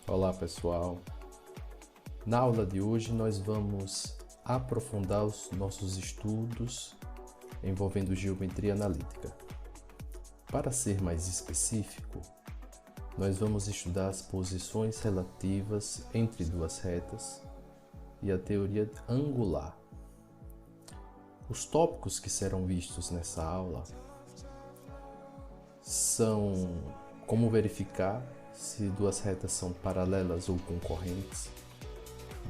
Olá pessoal, na aula de hoje nós vamos aprofundar os nossos estudos envolvendo geometria analítica. Para ser mais específico, nós vamos estudar as posições relativas entre duas retas e a teoria angular. Os tópicos que serão vistos nessa aula são como verificar se duas retas são paralelas ou concorrentes.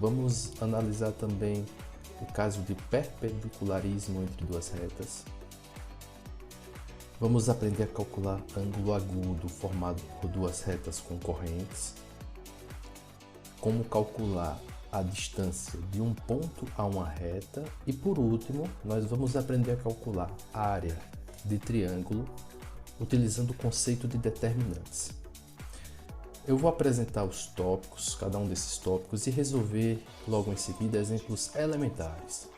Vamos analisar também o caso de perpendicularismo entre duas retas. Vamos aprender a calcular ângulo agudo formado por duas retas concorrentes. Como calcular a distância de um ponto a uma reta. E por último, nós vamos aprender a calcular a área de triângulo utilizando o conceito de determinantes. Eu vou apresentar os tópicos, cada um desses tópicos, e resolver logo em seguida exemplos elementares.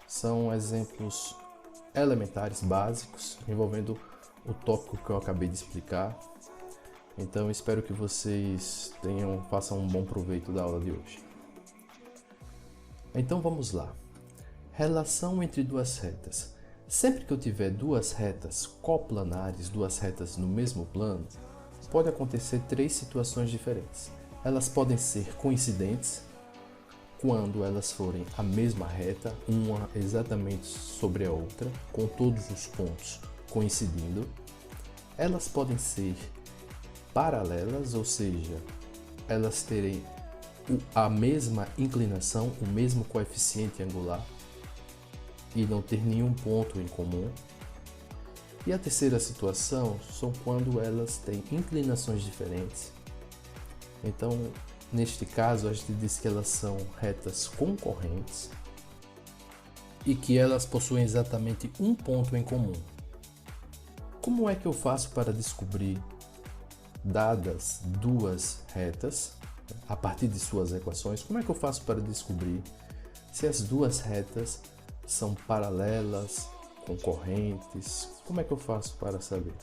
São exemplos elementares básicos envolvendo o tópico que eu acabei de explicar. Então espero que vocês façam um bom proveito da aula de hoje. Então vamos lá. Relação entre duas retas. Sempre que eu tiver duas retas coplanares, duas retas no mesmo plano, pode acontecer três situações diferentes. Elas podem ser coincidentes, quando elas forem a mesma reta, uma exatamente sobre a outra, com todos os pontos coincidindo. Elas podem ser paralelas, ou seja, elas terem a mesma inclinação, o mesmo coeficiente angular e não ter nenhum ponto em comum. E a terceira situação são quando elas têm inclinações diferentes. Então, neste caso, a gente diz que elas são retas concorrentes e que elas possuem exatamente um ponto em comum. Como é que eu faço para descobrir, dadas duas retas, a partir de suas equações, como é que eu faço para descobrir se as duas retas são paralelas, concorrentes? Como é que eu faço para saber?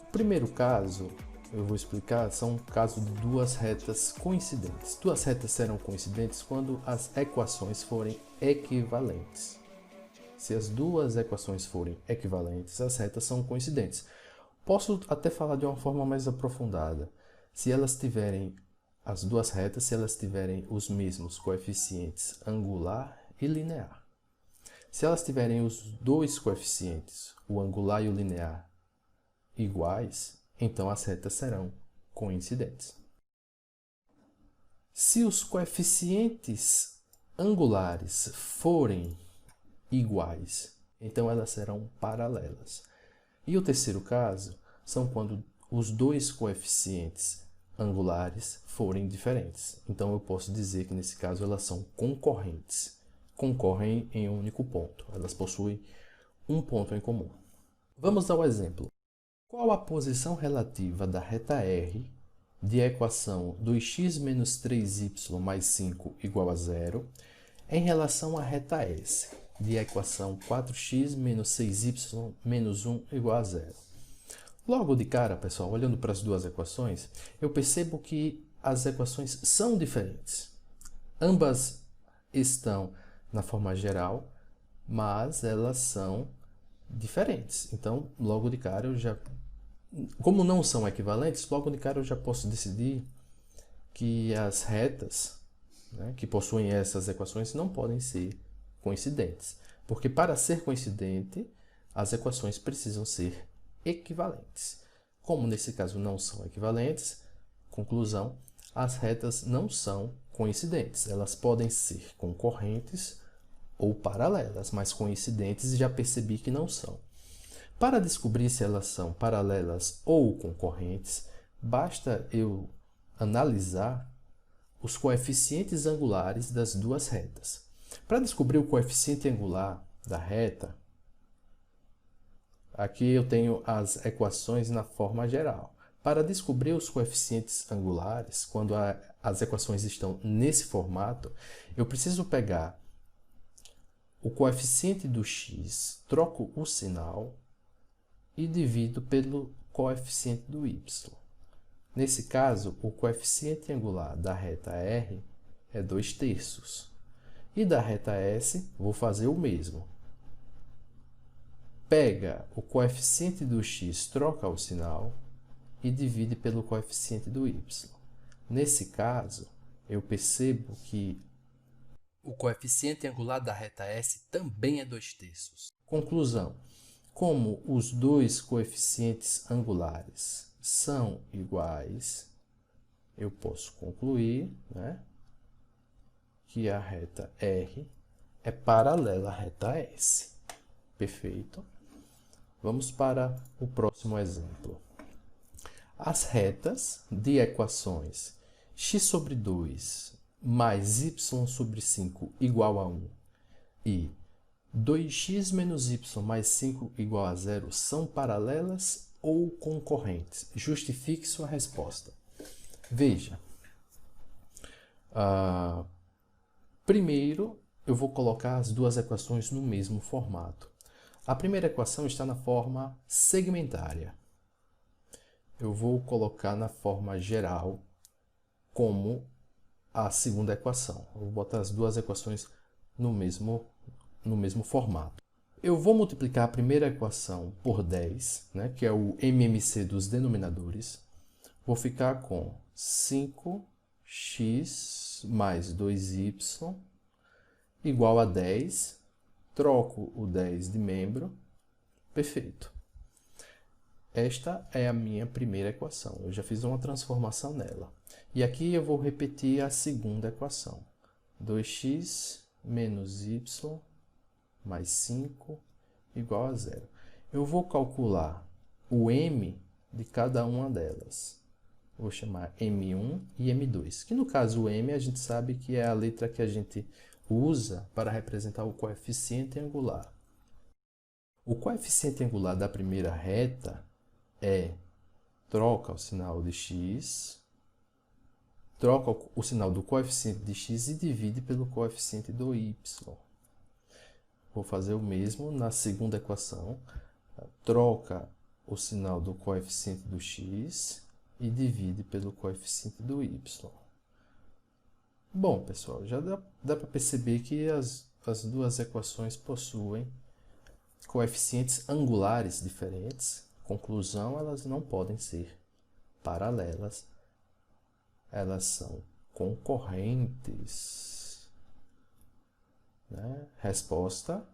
O primeiro caso, eu vou explicar, são um caso de duas retas coincidentes. Duas retas serão coincidentes quando as equações forem equivalentes. Se as duas equações forem equivalentes, as retas são coincidentes. Posso até falar de uma forma mais aprofundada. Se elas tiverem, as duas retas, se elas tiverem os mesmos coeficientes angular e linear. Se elas tiverem os dois coeficientes, o angular e o linear, iguais, então as retas serão coincidentes. Se os coeficientes angulares forem iguais, então elas serão paralelas. E o terceiro caso são quando os dois coeficientes angulares forem diferentes. Então eu posso dizer que nesse caso elas são concorrentes. Concorrem em um único ponto. Elas possuem um ponto em comum. Vamos ao exemplo. Qual a posição relativa da reta R de equação 2x menos 3y mais 5 igual a 0 em relação à reta S de equação 4x menos 6y menos 1 igual a 0? Logo de cara, pessoal, olhando para as duas equações, eu percebo que as equações são diferentes. Ambas estão na forma geral, mas elas são diferentes. Então, logo de cara como não são equivalentes, logo de cara eu já posso decidir que as retas, né, que possuem essas equações não podem ser coincidentes. Porque para ser coincidente, as equações precisam ser equivalentes. Como nesse caso não são equivalentes, conclusão, as retas não são coincidentes. Elas podem ser concorrentes ou paralelas, mas coincidentes já percebi que não são. Para descobrir se elas são paralelas ou concorrentes, basta eu analisar os coeficientes angulares das duas retas. Para descobrir o coeficiente angular da reta, aqui eu tenho as equações na forma geral. Para descobrir os coeficientes angulares, quando as equações estão nesse formato, eu preciso pegar o coeficiente do x, troco o sinal e divido pelo coeficiente do y. Nesse caso, o coeficiente angular da reta R é 2/3. E da reta S, vou fazer o mesmo. Pega o coeficiente do x, troca o sinal e divide pelo coeficiente do y. Nesse caso, eu percebo que o coeficiente angular da reta S também é 2/3. Conclusão. Como os dois coeficientes angulares são iguais, eu posso concluir, né, que a reta R é paralela à reta S. Perfeito? Vamos para o próximo exemplo. As retas de equações x sobre 2 mais y sobre 5 igual a 1 e 2x menos y mais 5 igual a 0 são paralelas ou concorrentes? Justifique sua resposta. Veja, primeiro eu vou colocar as duas equações no mesmo formato. A primeira equação está na forma segmentária. Eu vou colocar na forma geral como a segunda equação. Eu vou botar as duas equações no mesmo formato. Eu vou multiplicar a primeira equação por 10, né, que é o MMC dos denominadores. Vou ficar com 5x mais 2y igual a 10. Troco o 10 de membro. Perfeito. Esta é a minha primeira equação. Eu já fiz uma transformação nela. E aqui eu vou repetir a segunda equação. 2x menos y mais 5 igual a 0. Eu vou calcular o m de cada uma delas. Vou chamar M1 e M2, que no caso o m a gente sabe que é a letra que a gente usa para representar o coeficiente angular. O coeficiente angular da primeira reta troca o sinal de x, troca o sinal do coeficiente de x e divide pelo coeficiente do y. Vou fazer o mesmo na segunda equação. Troca o sinal do coeficiente do x e divide pelo coeficiente do y. Bom, pessoal, já dá para perceber que as duas equações possuem coeficientes angulares diferentes. Conclusão, elas não podem ser paralelas. Elas são concorrentes. Né? Resposta: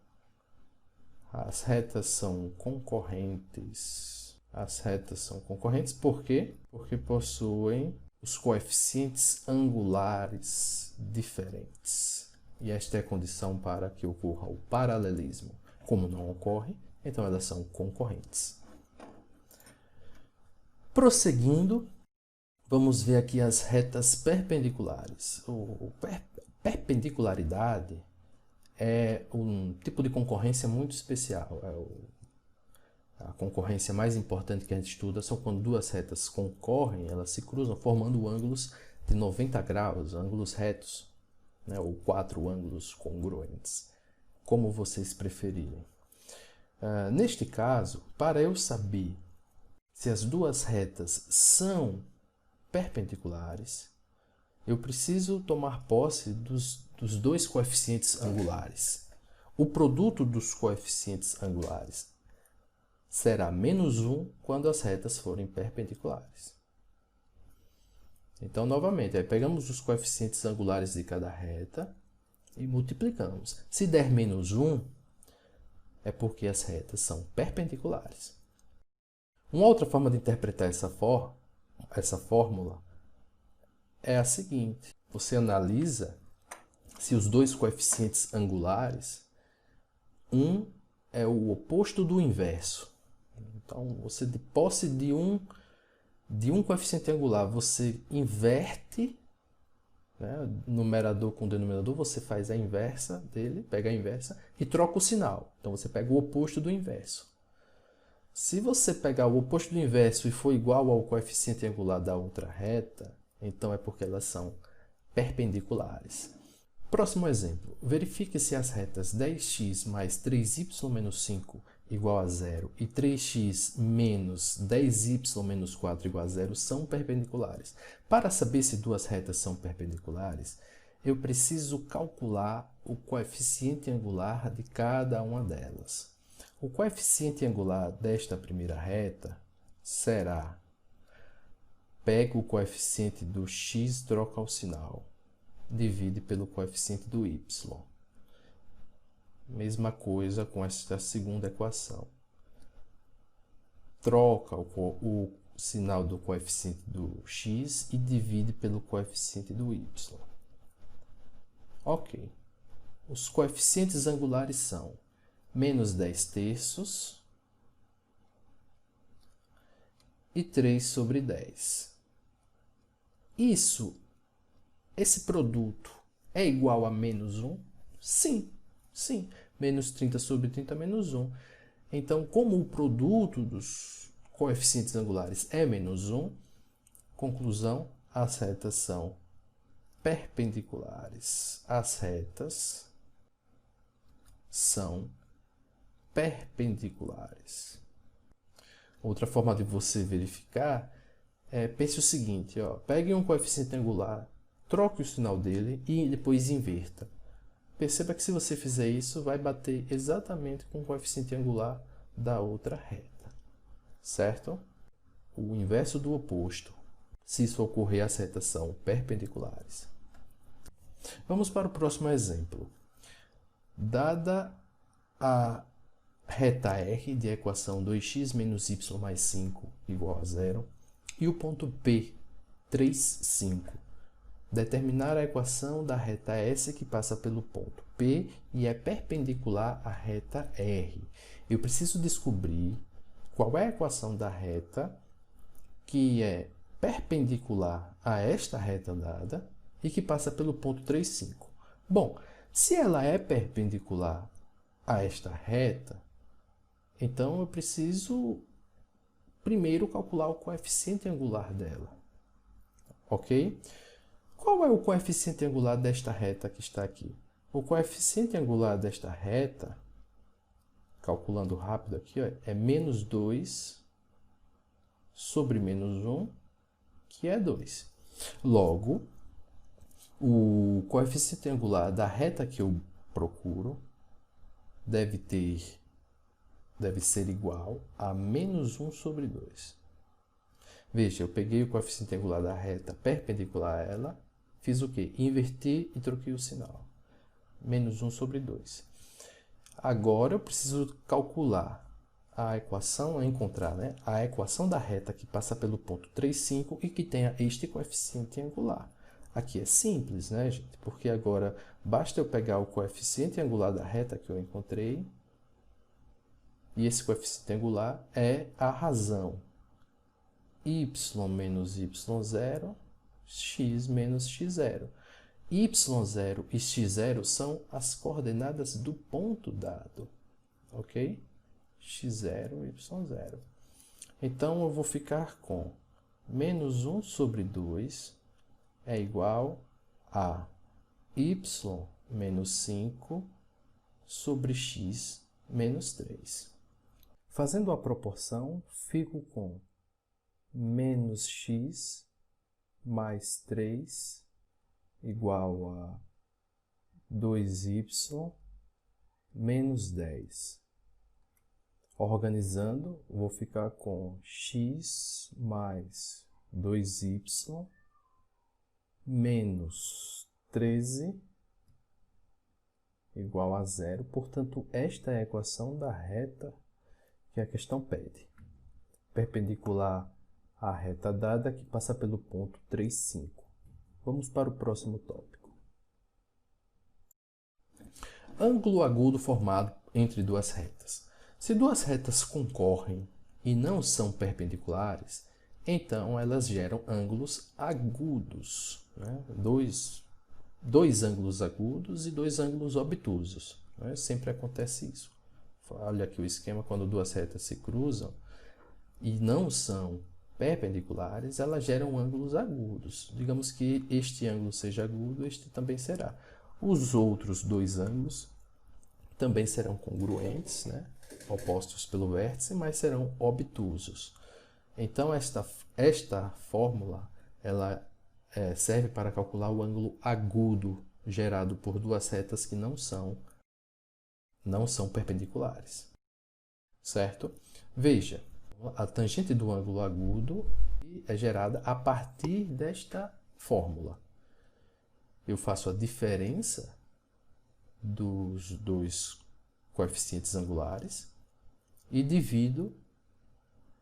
as retas são concorrentes. As retas são concorrentes por quê? Porque possuem os coeficientes angulares diferentes. E esta é a condição para que ocorra o paralelismo. Como não ocorre, então elas são concorrentes. Prosseguindo, vamos ver aqui as retas perpendiculares. Perpendicularidade é um tipo de concorrência muito especial. A concorrência mais importante que a gente estuda são quando duas retas concorrem, elas se cruzam formando ângulos de 90 graus, ângulos retos, né, ou quatro ângulos congruentes, como vocês preferirem. Neste caso, para eu saber se as duas retas são perpendiculares, eu preciso tomar posse dos dois coeficientes angulares. O produto dos coeficientes angulares será -1 quando as retas forem perpendiculares. Então, novamente, aí pegamos os coeficientes angulares de cada reta e multiplicamos. Se der -1, é porque as retas são perpendiculares. Uma outra forma de interpretar essa fórmula é a seguinte. Você analisa se os dois coeficientes angulares, um é o oposto do inverso. Então, você de posse de um coeficiente angular, você inverte, né, numerador com denominador, você faz a inversa dele, pega a inversa e troca o sinal. Então, você pega o oposto do inverso. Se você pegar o oposto do inverso e for igual ao coeficiente angular da outra reta, então é porque elas são perpendiculares. Próximo exemplo. Verifique se as retas 10x mais 3y menos 5 igual a zero e 3x menos 10y menos 4 igual a zero são perpendiculares. Para saber se duas retas são perpendiculares, eu preciso calcular o coeficiente angular de cada uma delas. O coeficiente angular desta primeira reta será, pega o coeficiente do x, troca o sinal, divide pelo coeficiente do y. Mesma coisa com esta segunda equação. Troca o sinal do coeficiente do x e divide pelo coeficiente do y. Ok. Os coeficientes angulares são menos 10 terços e 3 sobre 10. Esse produto é igual a menos 1? Sim. Sim, menos 30 sobre 30 menos 1. Então, como o produto dos coeficientes angulares é menos 1, conclusão, as retas são perpendiculares. As retas são perpendiculares. Outra forma de você verificar é, pense o seguinte, ó, pegue um coeficiente angular, troque o sinal dele e depois inverta. Perceba que se você fizer isso, vai bater exatamente com o coeficiente angular da outra reta, certo? O inverso do oposto. Se isso ocorrer, as retas são perpendiculares. Vamos para o próximo exemplo. Dada a reta R de equação 2x menos y mais 5 igual a zero e o ponto P, 3, 5. Determinar a equação da reta S que passa pelo ponto P e é perpendicular à reta R. Eu preciso descobrir qual é a equação da reta que é perpendicular a esta reta dada e que passa pelo ponto 3, 5. Bom, se ela é perpendicular a esta reta, então eu preciso primeiro calcular o coeficiente angular dela. Ok? Qual é o coeficiente angular desta reta que está aqui? O coeficiente angular desta reta, calculando rápido aqui, ó, é menos 2 sobre menos 1, que é 2. Logo, o coeficiente angular da reta que eu procuro deve ser igual a menos 1 sobre 2. Veja, eu peguei o coeficiente angular da reta perpendicular a ela, fiz o quê? Inverti e troquei o sinal. Menos 1 sobre 2. Agora eu preciso calcular a equação, encontrar, né, a equação da reta que passa pelo ponto 3, 5 e que tenha este coeficiente angular. Aqui é simples, né, gente? Porque agora basta eu pegar o coeficiente angular da reta que eu encontrei e esse coeficiente angular é a razão y menos y0, x menos x0. y0 e x0 são as coordenadas do ponto dado, ok? x0 e y0. Então, eu vou ficar com menos 1 sobre 2 é igual a y menos 5 sobre x menos 3. Fazendo a proporção, fico com menos x mais 3 igual a 2y menos 10. Organizando, vou ficar com x mais 2y menos 13 igual a zero. Portanto, esta é a equação da reta que a questão pede. Perpendicular à reta dada que passa pelo ponto 3, 5. Vamos para o próximo tópico. Ângulo agudo formado entre duas retas. Se duas retas concorrem e não são perpendiculares, então elas geram ângulos agudos, né? Dois ângulos agudos e dois ângulos obtusos, né? Sempre acontece isso. Olha aqui o esquema, quando duas retas se cruzam e não são perpendiculares, elas geram ângulos agudos. Digamos que este ângulo seja agudo, este também será. Os outros dois ângulos também serão congruentes, né? opostos pelo vértice, mas serão obtusos. Então, esta fórmula ela serve para calcular o ângulo agudo gerado por duas retas que não são perpendiculares. Certo? Veja, a tangente do ângulo agudo é gerada a partir desta fórmula. Eu faço a diferença dos dois coeficientes angulares e divido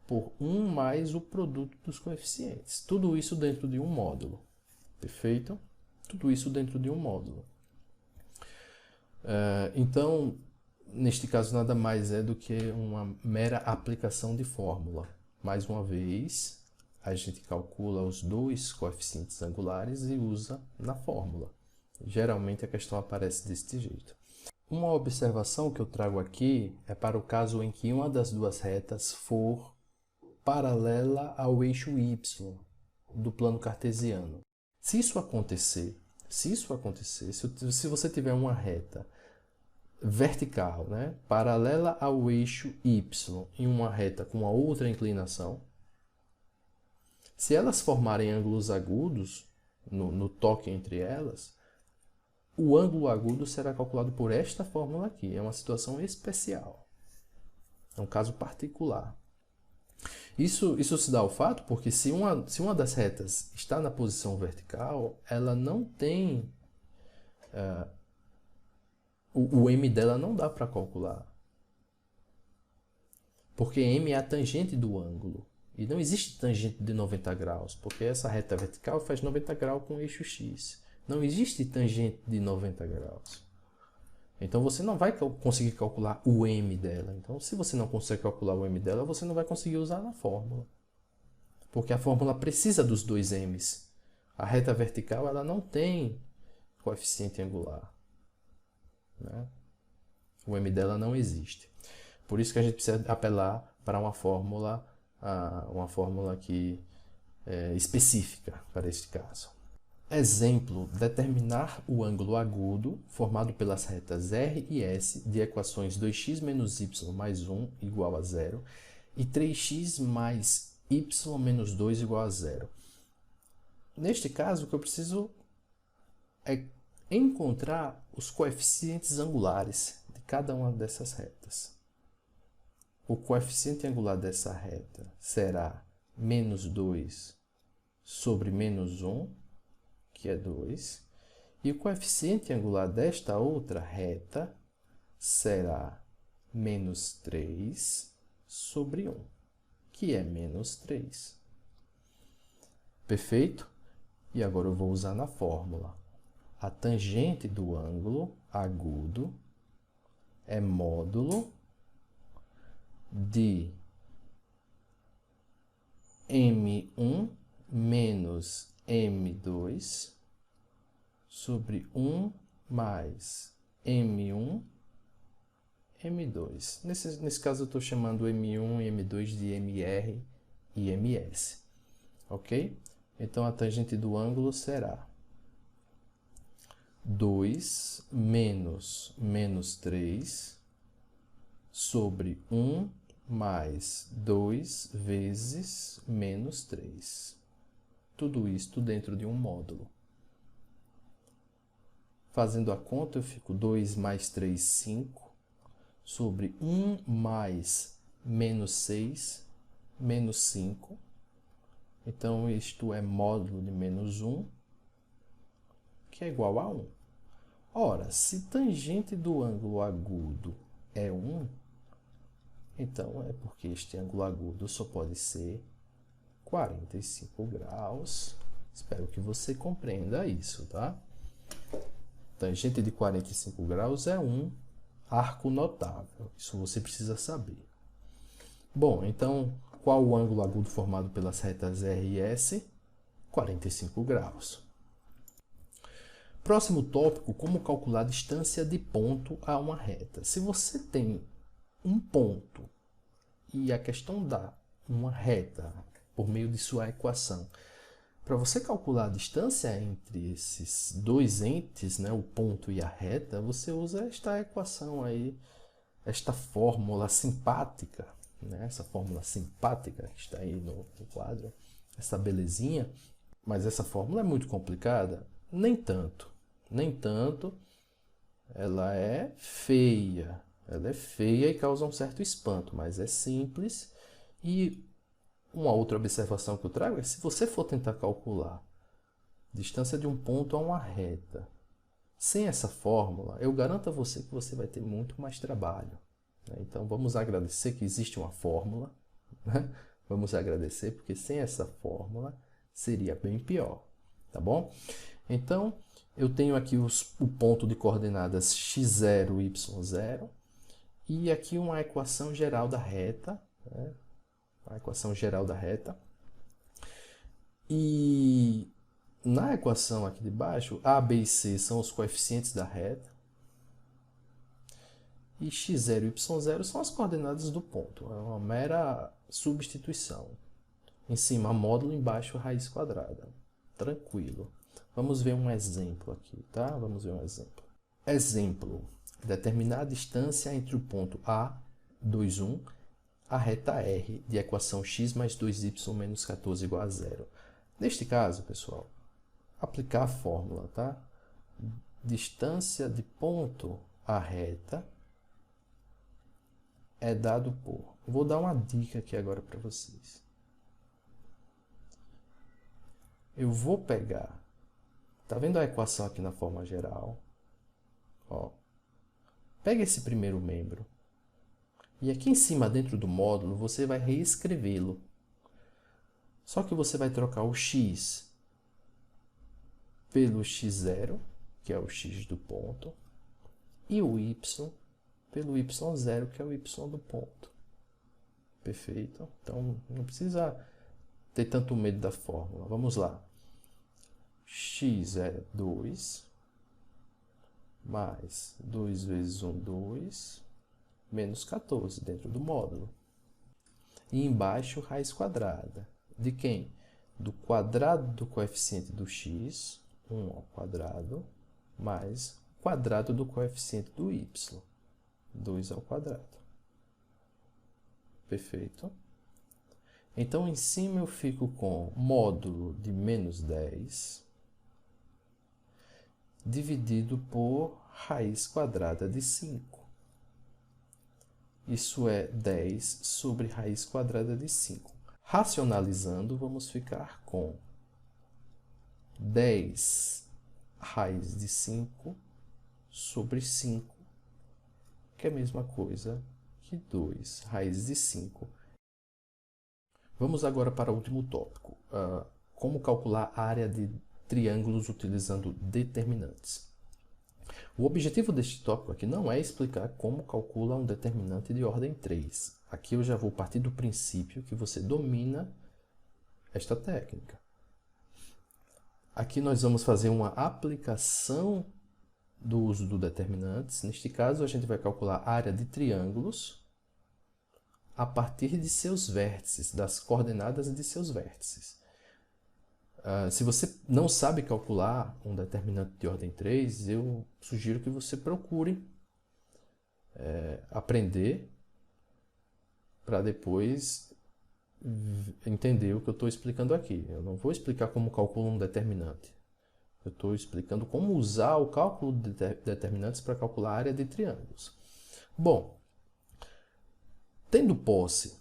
por 1 mais o produto dos coeficientes. Tudo isso dentro de um módulo. Perfeito? Tudo isso dentro de um módulo. Então, neste caso, nada mais é do que uma mera aplicação de fórmula. Mais uma vez, a gente calcula os dois coeficientes angulares e usa na fórmula. Geralmente a questão aparece deste jeito. Uma observação que eu trago aqui é para o caso em que uma das duas retas for paralela ao eixo y do plano cartesiano. Se isso acontecer, se você tiver uma reta vertical, né, paralela ao eixo y em uma reta com a outra inclinação, se elas formarem ângulos agudos no toque entre elas, o ângulo agudo será calculado por esta fórmula aqui. É uma situação especial. É um caso particular. Isso se dá ao fato porque se uma das retas está na posição vertical, ela não tem... o m dela não dá para calcular. Porque m é a tangente do ângulo. E não existe tangente de 90 graus, porque essa reta vertical faz 90 graus com o eixo x. Não existe tangente de 90 graus. Então, você não vai conseguir calcular o m dela. Então, se você não consegue calcular o m dela, você não vai conseguir usar na fórmula. Porque a fórmula precisa dos dois m's. A reta vertical ela não tem coeficiente angular, né? O m dela não existe. Por isso que a gente precisa apelar para uma fórmula que é específica para este caso. Exemplo, determinar o ângulo agudo formado pelas retas R e S de equações 2x menos y mais 1 igual a 0 e 3x mais y menos 2 igual a 0. Neste caso, o que eu preciso é encontrar os coeficientes angulares de cada uma dessas retas. O coeficiente angular dessa reta será menos 2 sobre menos 1, que é 2, e o coeficiente angular desta outra reta será menos 3 sobre 1, que é menos 3. Perfeito? E agora eu vou usar na fórmula. A tangente do ângulo agudo é módulo de M1 menos M2 sobre 1 mais M1, M2. Nesse caso, eu estou chamando M1 e M2 de MR e MS. Ok? Então, a tangente do ângulo será 2 menos menos 3 sobre 1 mais 2 vezes menos 3. Tudo isto dentro de um módulo. Fazendo a conta, eu fico 2 mais 3, 5, sobre 1 mais menos 6, menos 5. Então, isto é módulo de menos 1, que é igual a 1. Ora, se tangente do ângulo agudo é 1, então é porque este ângulo agudo só pode ser 45 graus. Espero que você compreenda isso, tá? Tangente de 45 graus é um arco notável. Isso você precisa saber. Bom, então, qual o ângulo agudo formado pelas retas R e S? 45 graus. Próximo tópico, como calcular a distância de ponto a uma reta. Se você tem um ponto e a questão dá uma reta por meio de sua equação, para você calcular a distância entre esses dois entes, né, o ponto e a reta, você usa esta equação aí esta fórmula simpática, né? Essa fórmula simpática que está aí no quadro, essa belezinha, mas essa fórmula é muito complicada? Nem tanto, nem tanto. Ela é feia e causa um certo espanto, mas é simples. E uma outra observação que eu trago é que se você for tentar calcular distância de um ponto a uma reta, sem essa fórmula, eu garanto a você que você vai ter muito mais trabalho. Então vamos agradecer que existe uma fórmula, né? Vamos agradecer porque sem essa fórmula seria bem pior, tá bom? Então eu tenho aqui o ponto de coordenadas x0 e y0 e aqui uma equação geral da reta, né? A equação geral da reta. E na equação aqui de baixo, a, b e c são os coeficientes da reta. E x0 e y0 são as coordenadas do ponto. É uma mera substituição. Em cima, módulo, embaixo, raiz quadrada. Tranquilo. Vamos ver um exemplo aqui, tá? Vamos ver um exemplo. Exemplo. Determinar a distância entre o ponto A, 2, 1, a reta R de equação x mais 2y menos 14 igual a 0. Neste caso, pessoal, aplicar a fórmula, tá? Distância de ponto a reta é dado por... Vou dar uma dica aqui agora para vocês. Eu vou pegar... Tá vendo a equação aqui na forma geral? Ó. Pega esse primeiro membro. E aqui em cima, dentro do módulo, você vai reescrevê-lo. Só que você vai trocar o x pelo x0, que é o x do ponto, e o y pelo y0, que é o y do ponto. Perfeito? Então, não precisa ter tanto medo da fórmula. Vamos lá. X é 2, mais 2 vezes 1, 2, menos 14 dentro do módulo. E embaixo, raiz quadrada. De quem? Do quadrado do coeficiente do x, 1 ao quadrado, mais o quadrado do coeficiente do y, 2 ao quadrado. Perfeito? Então, em cima eu fico com módulo de menos 10 dividido por raiz quadrada de 5. Isso é 10 sobre raiz quadrada de 5. Racionalizando, vamos ficar com 10 raiz de 5 sobre 5, que é a mesma coisa que 2 raiz de 5. Vamos agora para o último tópico. Como calcular a área de triângulos utilizando determinantes. O objetivo deste tópico aqui não é explicar como calcula um determinante de ordem 3. Aqui eu já vou partir do princípio que você domina esta técnica. Aqui nós vamos fazer uma aplicação do uso do determinantes. Neste caso, a gente vai calcular a área de triângulos a partir de seus vértices, das coordenadas de seus vértices. Se você não sabe calcular um determinante de ordem 3, eu sugiro que você procure aprender para depois entender o que eu estou explicando aqui. Eu não vou explicar como calcula um determinante. Eu estou explicando como usar o cálculo de determinantes para calcular a área de triângulos. Bom, tendo posse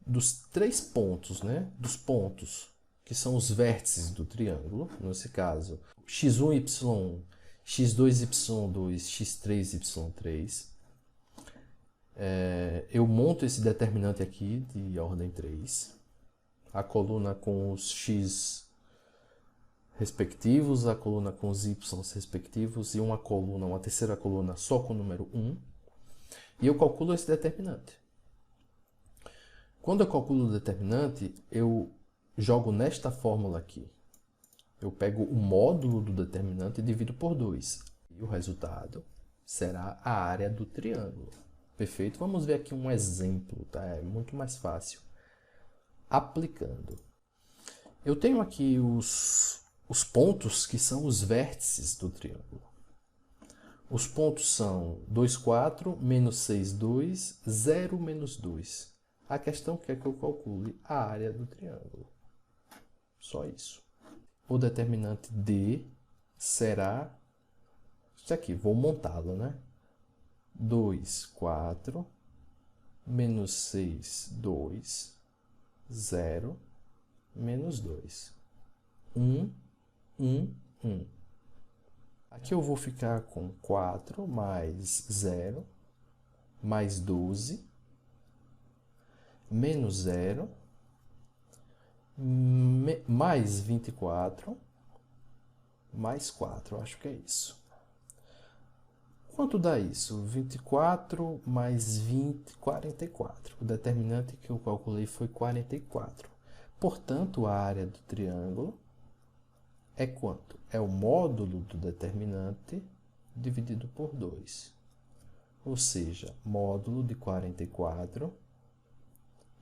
dos 3 pontos, né, dos pontos que são os vértices do triângulo, nesse caso, x1, y1, x2, y2, x3, y3, eu monto esse determinante aqui de ordem 3, a coluna com os x respectivos, a coluna com os y respectivos e uma terceira coluna só com o número 1, e eu calculo esse determinante. Quando eu calculo o determinante, eu jogo nesta fórmula aqui. Eu pego o módulo do determinante e divido por 2. E o resultado será a área do triângulo. Perfeito? Vamos ver aqui um exemplo, tá? É muito mais fácil. Aplicando. Eu tenho aqui os pontos que são os vértices do triângulo. Os pontos são 2, 4, menos 6, 2, 0, menos 2. A questão quer que eu calcule a área do triângulo. Só isso. O determinante D será isso aqui, vou montá-lo, né? 2, 4, menos 6, 2, 0, menos 2. 1, 1, 1. Aqui eu vou ficar com 4 mais 0, mais 12, menos 0, mais 24, mais 4, acho que é isso. Quanto dá isso? 24 mais 20, 44. O determinante que eu calculei foi 44. Portanto, a área do triângulo é quanto? É o módulo do determinante dividido por 2. Ou seja, módulo de 44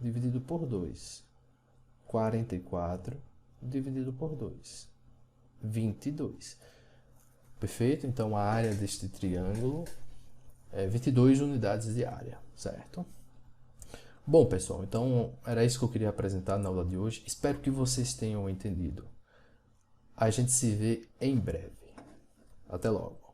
dividido por 2. 44 dividido por 2. 22. Perfeito? Então, a área deste triângulo é 22 unidades de área, certo? Bom, pessoal, então era isso que eu queria apresentar na aula de hoje. Espero que vocês tenham entendido. A gente se vê em breve. Até logo.